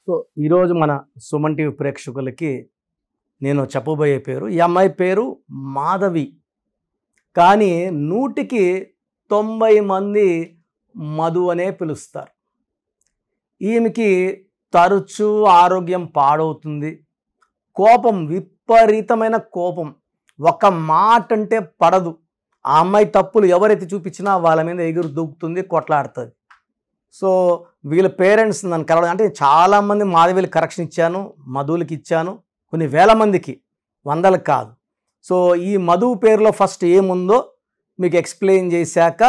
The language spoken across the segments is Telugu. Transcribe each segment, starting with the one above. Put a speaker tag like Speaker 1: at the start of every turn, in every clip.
Speaker 1: సో ఈరోజు మన సుమన్ టీవీ ప్రేక్షకులకి నేను చెప్పబోయే పేరు, ఈ అమ్మాయి పేరు మాధవి. కానీ 100కి 90 మంది మధు అనే పిలుస్తారు. ఈమెకి తరచూ ఆరోగ్యం పాడవుతుంది, కోపం, విపరీతమైన కోపం, ఒక మాట అంటే పడదు. ఆ అమ్మాయి తప్పులు ఎవరైతే చూపించినా వాళ్ళ మీద ఎగురు దూకుతుంది, కొట్లాడుతుంది. సో వీళ్ళ పేరెంట్స్ నన్ను కలవడం, అంటే చాలామంది మాధవికి కరెక్షన్ ఇచ్చాను, మధువులకి ఇచ్చాను, కొన్ని వేల మందికి, వందలకు కాదు. సో ఈ మధు పేరులో ఫస్ట్ ఏముందో మీకు ఎక్స్ప్లెయిన్ చేశాక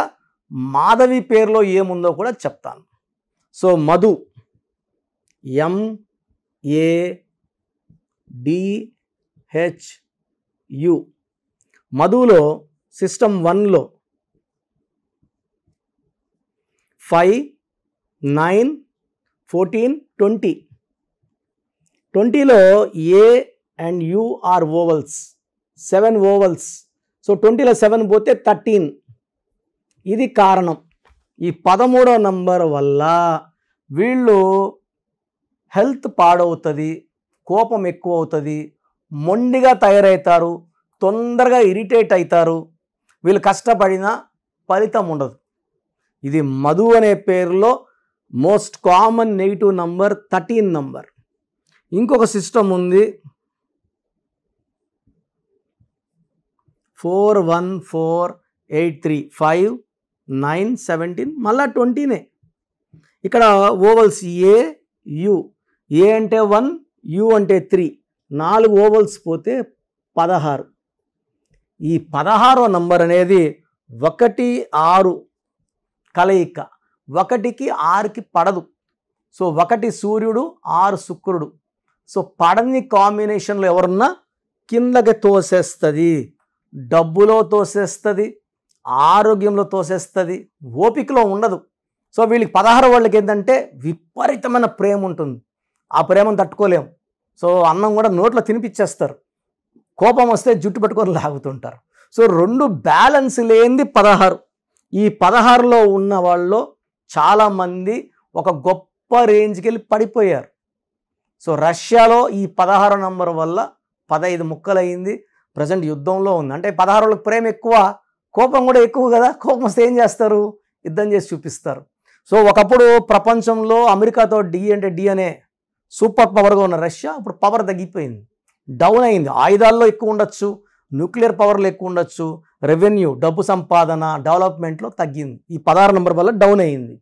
Speaker 1: మాధవి పేరులో ఏముందో కూడా చెప్తాను. సో మధు MADHU, మధులో సిస్టమ్ 1లో 5, 9, 14, 20. 20లో A and U are vowels, 7 vowels. So 20లో 7 పోతే 13. ఇది కారణం. ఈ 13వ నంబర్ వల్ల వీళ్ళు హెల్త్ పాడవుతుంది, కోపం ఎక్కువ అవుతుంది, మొండిగా తయారవుతారు, తొందరగా ఇరిటేట్ అవుతారు. వీళ్ళు కష్టపడినా ఫలితం ఉండదు. ఇది మధు అనే పేరులో most common negative number 13 number. ఇంకొక సిస్టమ్ ఉంది 4, 1, 4, 8, 3, 5, 9, 17, మళ్ళా 20నే. ఇక్కడ ఓవల్స్ AU, A అంటే 1, U అంటే 3, 4 ఓవల్స్ పోతే 16. ఈ 16వ నంబర్ అనేది 1, 6 కలయిక, 1కి 6కి పడదు. సో 1 సూర్యుడు, 6 శుక్రుడు. సో పడని కాంబినేషన్లో ఎవరున్నా కిందకి తోసేస్తుంది, డబ్బులో తోసేస్తుంది, ఆరోగ్యంలో తోసేస్తుంది, ఓపికలో ఉండదు. సో వీళ్ళకి 16 వాళ్ళకి ఏంటంటే విపరీతమైన ప్రేమ ఉంటుంది, ఆ ప్రేమను తట్టుకోలేము. సో అన్నం కూడా నోట్లో తినిపించేస్తారు, కోపం వస్తే జుట్టు పట్టుకొని లాగుతుంటారు. సో 2 బ్యాలెన్స్ లేనిది 16. ఈ 16లో ఉన్న వాళ్ళు చాలామంది ఒక గొప్ప రేంజ్కి వెళ్ళి పడిపోయారు. సో రష్యాలో ఈ 16 నంబర్ వల్ల 15 ముక్కలయ్యింది, ప్రజెంట్ యుద్ధంలో ఉంది. అంటే 16 వాళ్ళకి ప్రేమ ఎక్కువ, కోపం కూడా ఎక్కువ కదా. కోపం వస్తే ఏం చేస్తారు? యుద్ధం చేసి చూపిస్తారు. సో ఒకప్పుడు ప్రపంచంలో అమెరికాతో డి అనే సూపర్ పవర్గా ఉన్న రష్యా ఇప్పుడు పవర్ తగ్గిపోయింది, డౌన్ అయింది. ఆయుధాల్లో ఎక్కువ ఉండొచ్చు, న్యూక్లియర్ పవర్లో ఎక్కువ ఉండొచ్చు, రెవెన్యూ, డబ్బు సంపాదన, డెవలప్మెంట్లో తగ్గింది. ఈ 16 నంబర్ వల్ల డౌన్ అయింది.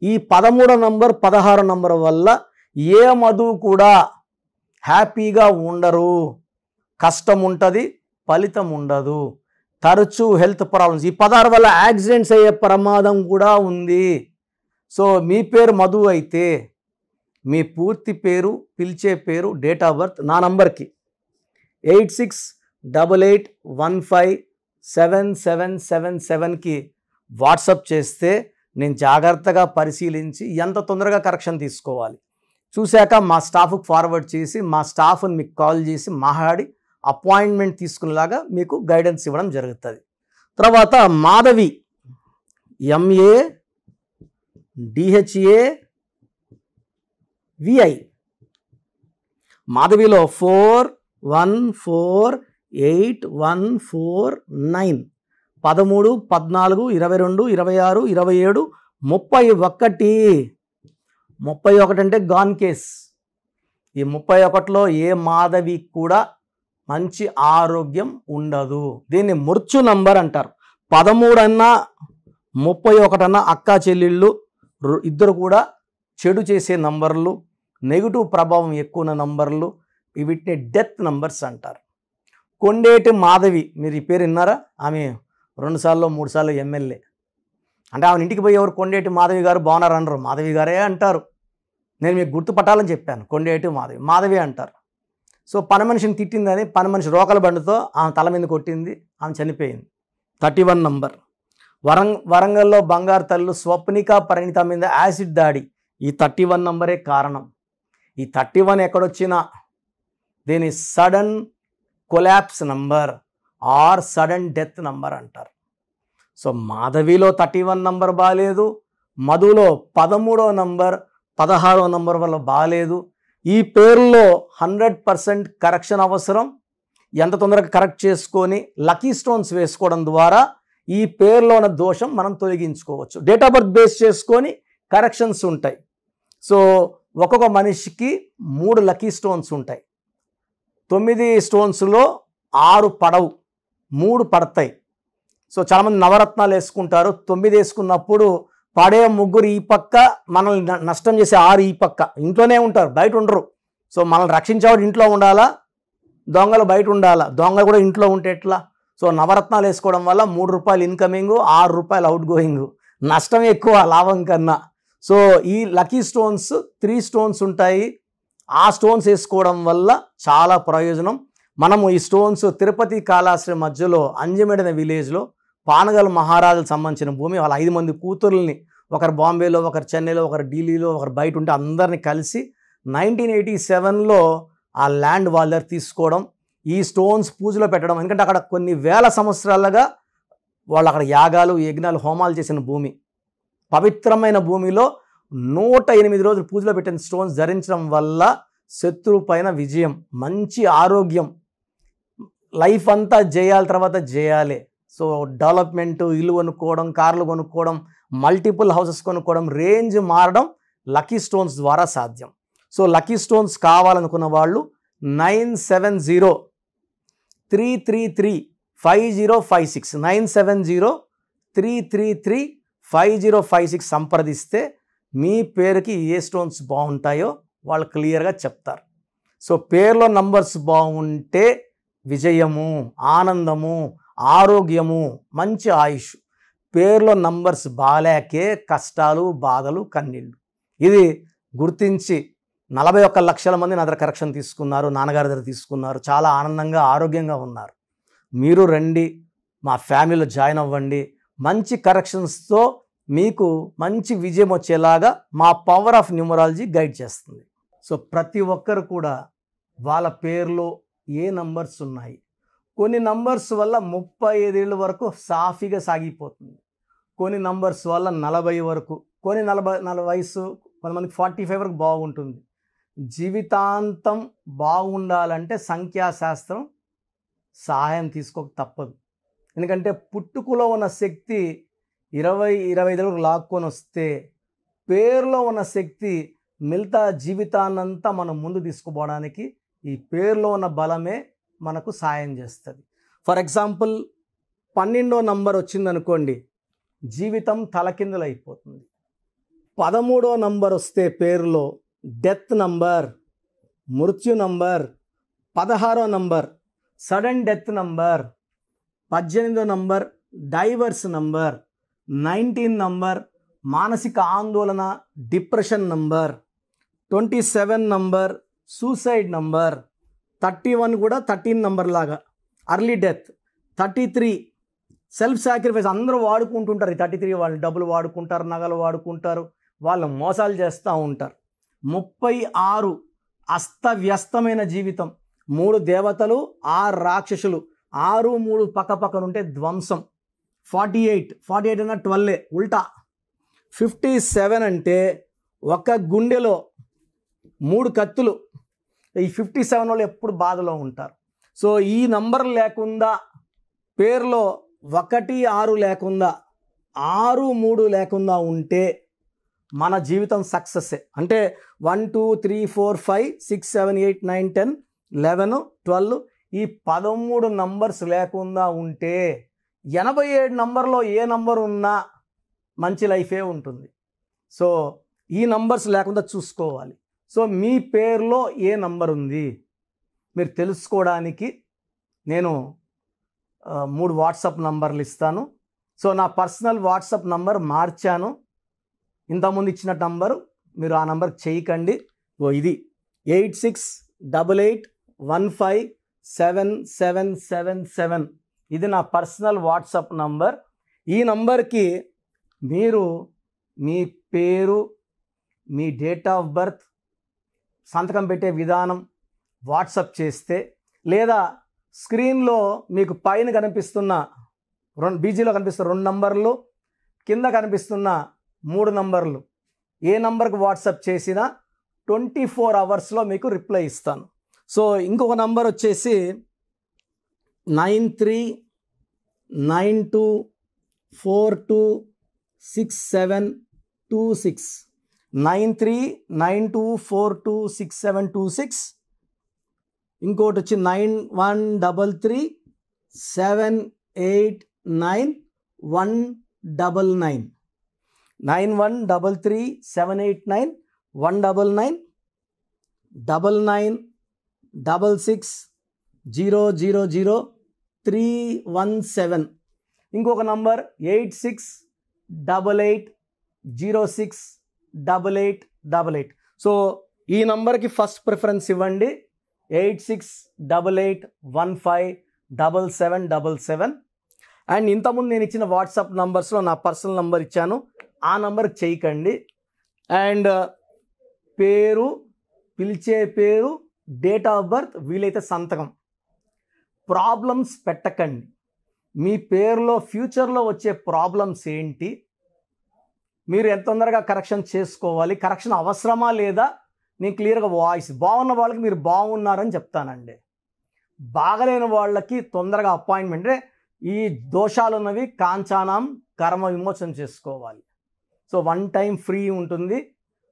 Speaker 1: ఈ 13 నంబర్ 16 నంబర్ వల్ల ఏ మధు కూడా హ్యాపీగా ఉండరు, కష్టం ఉంటుంది, ఫలితం ఉండదు, తరచూ హెల్త్ ప్రాబ్లమ్స్. ఈ 16 వల్ల యాక్సిడెంట్స్ అయ్యే ప్రమాదం కూడా ఉంది. సో మీ పేరు మధు అయితే మీ పూర్తి పేరు, పిలిచే పేరు, డేట్ ఆఫ్ బర్త్ నా నంబర్కి 8688157777కి వాట్సాప్ చేస్తే నేను జాగ్రత్తగా పరిశీలించి ఎంత తొందరగా కరెక్షన్ తీసుకోవాలి చూశాక మా స్టాఫ్కి ఫార్వర్డ్ చేసి, మా స్టాఫ్ని మీకు కాల్ చేసి మాట్లాడి అపాయింట్మెంట్ తీసుకునేలాగా మీకు గైడెన్స్ ఇవ్వడం జరుగుతుంది. తర్వాత మాధవి MADHAVI, మాధవిలో 4, 1, 4, 8, 1, 4, 9, 13, 14, 22, 26, 27, 31. 31 అంటే గాన్ కేస్. ఈ 31లో ఏ మాధవి కూడా మంచి ఆరోగ్యం ఉండదు. దీన్ని మృత్యు నంబర్ అంటారు. 13 అన్నా 31 అన్నా అక్కా చెల్లెళ్ళు ఇద్దరు కూడా చెడు చేసే నంబర్లు, నెగిటివ్ ప్రభావం ఎక్కువ ఉన్న నంబర్లు, వీటిని డెత్ నంబర్స్ అంటారు. కొండేటి మాధవి, మీరు ఈ పేరు విన్నారా? ఆమె 2 సార్లు 3 సార్లు ఎమ్మెల్యే. అంటే ఆమె ఇంటికి పోయి ఎవరు కొండేటి మాధవి గారు బాగున్నారు అనరు, మాధవి గారే అంటారు. నేను మీకు గుర్తుపట్టాలని చెప్పాను, కొండేటి మాధవి అంటారు. సో పని మనిషిని తిట్టిందని పని మనిషి రోకల బండితో ఆమె తల మీద కొట్టింది, ఆమె చనిపోయింది. 31 నంబర్. వరంగల్లో బంగారు తల్లు స్వప్నిక పరిణిత మీద యాసిడ్ దాడి, ఈ 31 నంబరే కారణం. ఈ 31 ఎక్కడొచ్చినా దీని sudden collapse number or sudden death number అంటారు. సో మాధవిలో 31 నంబర్ బాగాలేదు, మధులో 13వ నంబర్ 16వ నంబర్ వల్ల బాగాలేదు. ఈ పేరులో 100% కరెక్షన్ అవసరం. ఎంత తొందరగా కరెక్ట్ చేసుకొని లక్కీ స్టోన్స్ వేసుకోవడం ద్వారా ఈ పేరులో ఉన్న దోషం మనం తొలగించుకోవచ్చు. డేట్ ఆఫ్ బర్త్ బేస్ చేసుకొని కరెక్షన్స్ ఉంటాయి. సో ఒక్కొక్క మనిషికి 3 లక్కీ స్టోన్స్ ఉంటాయి. 9 స్టోన్స్లో 6 పడవు, 3 పడతాయి. సో చాలామంది నవరత్నాలు వేసుకుంటారు. 9 వేసుకున్నప్పుడు పడే ముగ్గురు ఈ పక్క, మనల్ని నష్టం చేసే 6 ఈ పక్క. ఇంట్లోనే ఉంటారు, బయట ఉండరు. సో మనల్ని రక్షించేవాడు ఇంట్లో ఉండాలా, దొంగలు బయట ఉండాలా. దొంగలు కూడా ఇంట్లో ఉంటే ఎట్లా? సో నవరత్నాలు వేసుకోవడం వల్ల 3 రూపాయలు ఇన్కమింగ్, 6 రూపాయలు అవుట్ గోయింగ్. నష్టం ఎక్కువ లాభం కన్నా. సో ఈ లక్కీ స్టోన్స్ 3 స్టోన్స్ ఉంటాయి. ఆ స్టోన్స్ వేసుకోవడం వల్ల చాలా ప్రయోజనం. మనము ఈ స్టోన్స్ తిరుపతి కాళహస్తి మధ్యలో అంజమేడ్ అనే విలేజ్లో పానగల్ మహారాజులకు సంబంధించిన భూమి. వాళ్ళ 5 మంది కూతుర్లని, ఒకరు బాంబేలో, ఒకరు చెన్నైలో, ఒకరు ఢిల్లీలో, ఒకరు బయట ఉంటే అందరినీ కలిసి 1987లో ఆ ల్యాండ్ వాళ్ళ దగ్గర తీసుకోవడం, ఈ స్టోన్స్ పూజలో పెట్టడం. ఎందుకంటే అక్కడ కొన్ని వేల సంవత్సరాలుగా వాళ్ళు అక్కడ యాగాలు, యజ్ఞాలు, హోమాలు చేసిన భూమి. పవిత్రమైన భూమిలో 108 రోజులు పూజలో పెట్టిన స్టోన్స్ ధరించడం వల్ల శత్రువు పైన విజయం, మంచి ఆరోగ్యం, లైఫ్ అంతా జయాల తర్వాత జయాలే. సో డెవలప్మెంట్, ఇల్లు కొనుక్కోవడం, కార్లు కొనుక్కోవడం, మల్టిపుల్ హౌసెస్ కొనుక్కోవడం, రేంజ్ మారడం లక్కీ స్టోన్స్ ద్వారా సాధ్యం. సో లక్కీ స్టోన్స్ కావాలనుకున్న వాళ్ళు 9703335056 9703335056 సంప్రదిస్తే మీ పేరుకి ఏ స్టోన్స్ బాగుంటాయో వాళ్ళు క్లియర్గా చెప్తారు. సో పేరులో నంబర్స్ బాగుంటే విజయము, ఆనందము, ఆరోగ్యము, మంచి ఆయుష్. పేరులో నంబర్స్ బాలేకే కష్టాలు, బాధలు, కన్నీళ్ళు. ఇది గుర్తించి 41 లక్షల మంది నా దగ్గర కరెక్షన్ తీసుకున్నారు, నాన్నగారి దగ్గర తీసుకున్నారు. చాలా ఆనందంగా, ఆరోగ్యంగా ఉన్నారు. మీరు రండి, మా ఫ్యామిలీలో జాయిన్ అవ్వండి. మంచి కరెక్షన్స్తో మీకు మంచి విజయం వచ్చేలాగా మా పవర్ ఆఫ్ న్యూమరాలజీ గైడ్ చేస్తుంది. సో ప్రతి ఒక్కరు కూడా వాళ్ళ పేరులో ఏ నంబర్స్ ఉన్నాయి, కొన్ని నంబర్స్ వల్ల 35 ఏళ్ళ వరకు సాఫీగా సాగిపోతుంది, కొన్ని నంబర్స్ వల్ల 40 వరకు, కొన్ని 40 వయసు, కొంతమందికి 45 వరకు బాగుంటుంది. జీవితాంతం బాగుండాలంటే సంఖ్యాశాస్త్రం సహాయం తీసుకోక తప్పదు. ఎందుకంటే పుట్టుకలో ఉన్న శక్తి 20-25 వరకు లాక్కొని వస్తే, పేరులో ఉన్న శక్తి మిగతా జీవితాన్నంతా మనం ముందు తీసుకుపోవడానికి ఈ పేరులో ఉన్న బలమే మనకు సాయం చేస్తుంది. ఫర్ ఎగ్జాంపుల్ 12వ నంబర్ వచ్చిందనుకోండి, జీవితం తలకిందులు అయిపోతుంది. 13వ నంబర్ వస్తే పేరులో డెత్ నంబర్, మృత్యు నంబర్. 16వ నంబర్ సడన్ డెత్ నంబర్. 18వ నంబర్ డైవర్స్ నంబర్. 19 నంబర్ మానసిక ఆందోళన, depression number. 27 number suicide number. 31 కూడా 13 నంబర్ లాగా అర్లీ డెత్. 33 self sacrifice. అందరూ వాడుకుంటుంటారు. ఈ 33 వాళ్ళు డబ్బులు వాడుకుంటారు, నగలు వాడుకుంటారు, వాళ్ళు మోసాలు చేస్తూ ఉంటారు. 36 అస్తవ్యస్తమైన జీవితం. 3 దేవతలు, 6 రాక్షసులు, 6, 3 పక్కపక్కనుంటే ధ్వంసం. 48 అన్న 12 ఉల్టా. 57 అంటే ఒక గుండెలో 3 కత్తులు. ఈ 57 వాళ్ళు ఎప్పుడు బాధలో ఉంటారు. సో ఈ నంబర్ లేకుండా, పేరులో 1, 6 లేకుండా, 6, 3 లేకుండా ఉంటే మన జీవితం సక్సెస్సే. అంటే 1, 2, 3, 4, 5, 6, 7, 8, 9, 10, 11, 12 ఈ 13 నంబర్స్ లేకుండా ఉంటే 87 నంబర్లో ఏ నంబర్ ఉన్నా మంచి లైఫే ఉంటుంది. సో ఈ నంబర్స్ లేకుండా చూసుకోవాలి. సో మీ పేరులో ఏ నంబర్ ఉంది మీరు తెలుసుకోవడానికి నేను 3 వాట్సాప్ నంబర్లు ఇస్తాను. సో నా పర్సనల్ వాట్సాప్ నంబర్ మార్చాను. ఇంతకుముందు ఇచ్చిన నంబరు మీరు ఆ నంబర్కి చేయకండి. ఇది 8688157777. ఇది నా పర్సనల్ వాట్సాప్ నంబర్. ఈ నంబర్కి మీరు మీ పేరు, మీ డేట్ ఆఫ్ బర్త్, సంతకం పెట్టే విధానం వాట్సాప్ చేస్తే, లేదా స్క్రీన్లో మీకు పైన కనిపిస్తున్న బీజీలో కనిపిస్తున్న 2 నంబర్లు, కింద కనిపిస్తున్న 3 నంబర్లు ఏ నంబర్కి వాట్సాప్ చేసినా 24 అవర్స్లో మీకు రిప్లై ఇస్తాను. సో ఇంకొక నంబర్ వచ్చేసి 9392426726 9392426726. ఇంకోటి వచ్చి 9133789199 9133789199 9966000317. ఇంకొక నంబర్ 8688068888. సో ఈ నంబర్కి ఫస్ట్ ప్రిఫరెన్స్ ఇవ్వండి, 8688157777. అండ్ ఇంతకుముందు నేను ఇచ్చిన వాట్సాప్ నంబర్స్లో నా పర్సనల్ నంబర్ ఇచ్చాను, ఆ నంబర్కి చేయకండి. అండ్ పేరు, పిలిచే పేరు, డేట్ ఆఫ్ బర్త్, వీలైతే సంతకం. ప్రాబ్లమ్స్ పెట్టకండి. మీ పేరులో ఫ్యూచర్లో వచ్చే ప్రాబ్లమ్స్ ఏంటి, మీరు ఎంత తొందరగా కరెక్షన్ చేసుకోవాలి, కరెక్షన్ అవసరమా లేదా, నేను క్లియర్గా వాయిస్ బాగున్న వాళ్ళకి మీరు బాగున్నారని చెప్తానండి. బాగలేని వాళ్ళకి తొందరగా అపాయింట్మెంట్, అంటే ఈ దోషాలు ఉన్నవి కాంచానం కర్మ విమోచన చేసుకోవాలి. సో 1 టైం ఫ్రీ ఉంటుంది.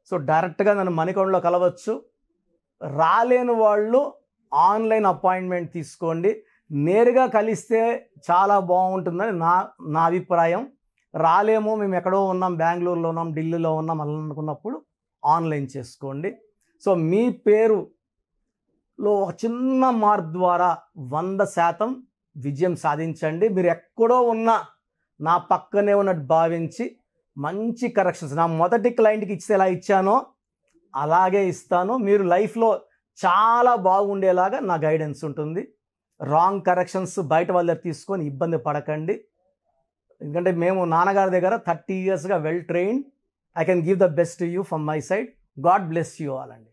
Speaker 1: సో డైరెక్ట్గా నన్ను మణికొండలో కలవచ్చు. రాలేని వాళ్ళు ఆన్లైన్ అపాయింట్మెంట్ తీసుకోండి. నేరుగా కలిస్తే చాలా బాగుంటుందని నా అభిప్రాయం. రాలేమో, మేము ఎక్కడో ఉన్నాం, బెంగళూరులో ఉన్నాం, ఢిల్లీలో ఉన్నాం అలా అనుకున్నప్పుడు ఆన్లైన్ చేసుకోండి. సో మీ పేరులో ఒక చిన్న మార్పు ద్వారా 100% విజయం సాధించండి. మీరు ఎక్కడో ఉన్నా నా పక్కనే ఉన్నట్టు భావించి మంచి కరెక్షన్స్ నా మొదటి క్లయింట్కి ఇస్తే ఎలా ఇచ్చానో అలాగే ఇస్తాను. మీరు లైఫ్లో చాలా బాగుండేలాగా నా గైడెన్స్ ఉంటుంది. రాంగ్ కరెక్షన్స్ బయట వాళ్ళ దగ్గర తీసుకొని ఇబ్బంది పడకండి. ఎందుకంటే మేము నాన్నగారి దగ్గర 30 yearsగా well trained. I can give the best to you from my side. God bless you all అండి.